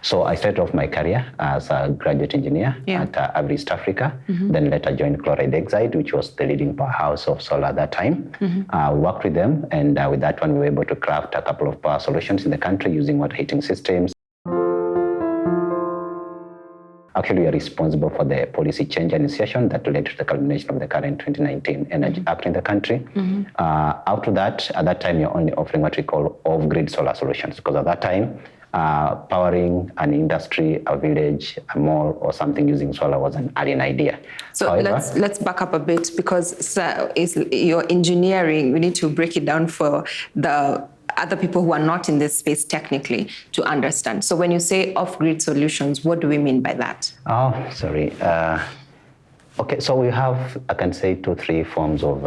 So I started off my career as a graduate engineer at East Africa, then later joined Chloride Exide, which was the leading powerhouse of solar at that time. Worked with them, and with that one, we were able to craft a couple of power solutions in the country using water heating systems. Actually, we are responsible for the policy change initiation that led to the culmination of the current 2019 Energy Act in the country. After that, at that time, you're only offering what we call off-grid solar solutions, because at that time, powering an industry, a village, a mall, or something using solar was an alien idea. So let's back up a bit, because your engineering, we need to break it down for the other people who are not in this space technically to understand. So when you say off-grid solutions, what do we mean by that? Oh, sorry. Okay, so we have, I can say, 2-3 forms of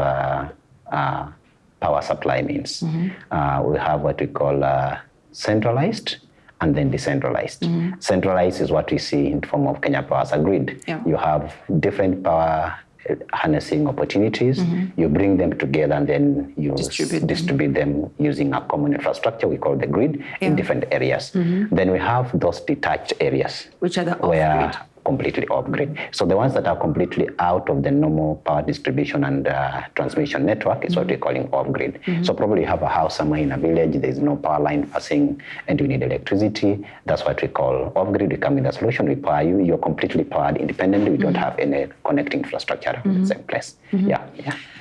power supply means. We have what we call centralized and then decentralized. Centralized is what we see in the form of Kenya Power as a grid. You have different power harnessing opportunities, you bring them together, and then you distribute them using a common infrastructure we call the grid in different areas. Then we have those detached areas, which are the off-grid. Completely off-grid. So the ones that are completely out of the normal power distribution and transmission network is what we're calling off-grid. So probably you have a house somewhere in a village, there's no power line passing, and you need electricity. That's what we call off-grid. We come with a solution, we power you, you're completely powered independently, we don't have any connecting infrastructure in the same place.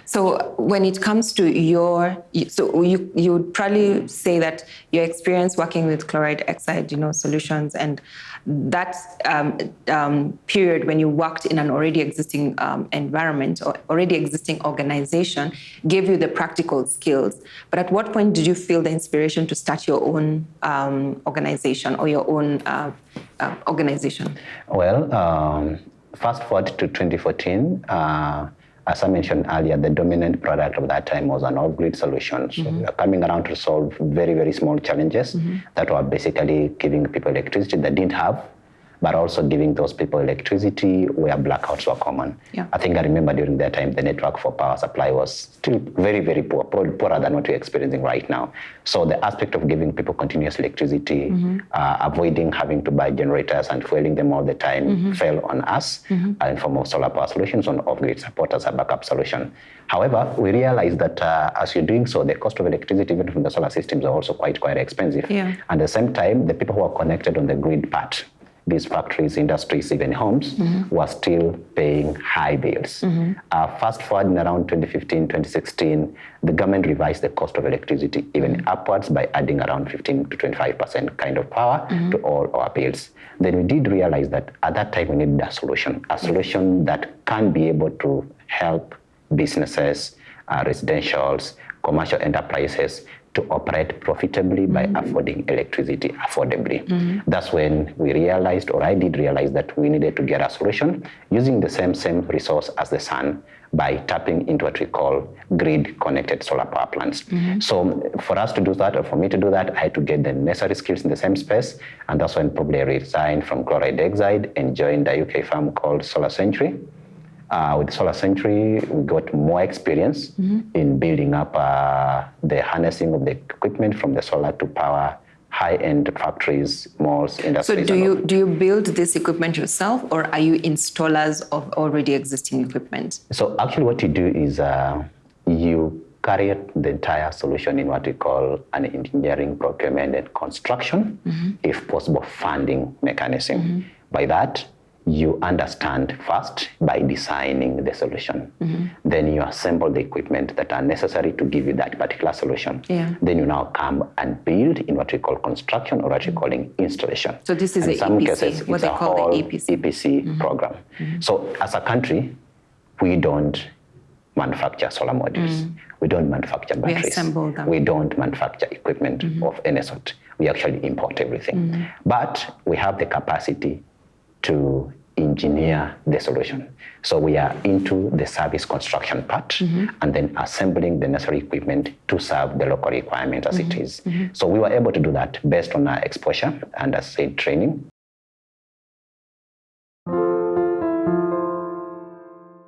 So when it comes to you would probably say that your experience working with Chloride Exide, solutions, and that period when you worked in an already existing environment or already existing organization gave you the practical skills. But at what point did you feel the inspiration to start your own organization or your own organization? Well, fast forward to 2014, as I mentioned earlier, the dominant product of that time was an off-grid solution. So we are coming around to solve very, very small challenges that were basically giving people electricity they didn't have, but also giving those people electricity where blackouts were common. I think I remember during that time, the network for power supply was still very, very poor, poorer than what we're experiencing right now. So the aspect of giving people continuous electricity, avoiding having to buy generators and fueling them all the time fell on us in form of solar power solutions on off-grid support as a backup solution. However, we realized that as you're doing so, the cost of electricity, even from the solar systems, are also quite expensive. And at the same time, the people who are connected on the grid part, these factories, industries, even homes, were still paying high bills. Fast forward in around 2015, 2016, the government revised the cost of electricity even upwards by adding around 15 to 25% kind of power to all our bills. Then we did realize that at that time we needed a solution that can be able to help businesses, residentials, commercial enterprises to operate profitably by affording electricity affordably. That's when we realized, or I did realize, that we needed to get a solution using the same resource as the sun by tapping into what we call grid-connected solar power plants. So for us to do that, or for me to do that, I had to get the necessary skills in the same space, and that's when probably I resigned from Chloride Exide and joined a UK firm called Solar Century. With Solar Century, we got more experience in building up the harnessing of the equipment from the solar to power high-end factories, malls, industries. So do you build this equipment yourself, or are you installers of already existing equipment? So actually what you do is you carry the entire solution in what we call an engineering, procurement, and construction, if possible, funding mechanism. By that, you understand first by designing the solution. Then you assemble the equipment that are necessary to give you that particular solution. Then you now come and build in what we call construction, or what we're calling installation. So this is in some EPC, cases, what it's they a call whole the EPC. EPC program. So as a country, we don't manufacture solar modules. We don't manufacture batteries. We assemble them. We don't manufacture equipment of any sort. We actually import everything. But we have the capacity to engineer the solution. So we are into the service construction part and then assembling the necessary equipment to serve the local requirements as it is. So we were able to do that based on our exposure and, as I said, training.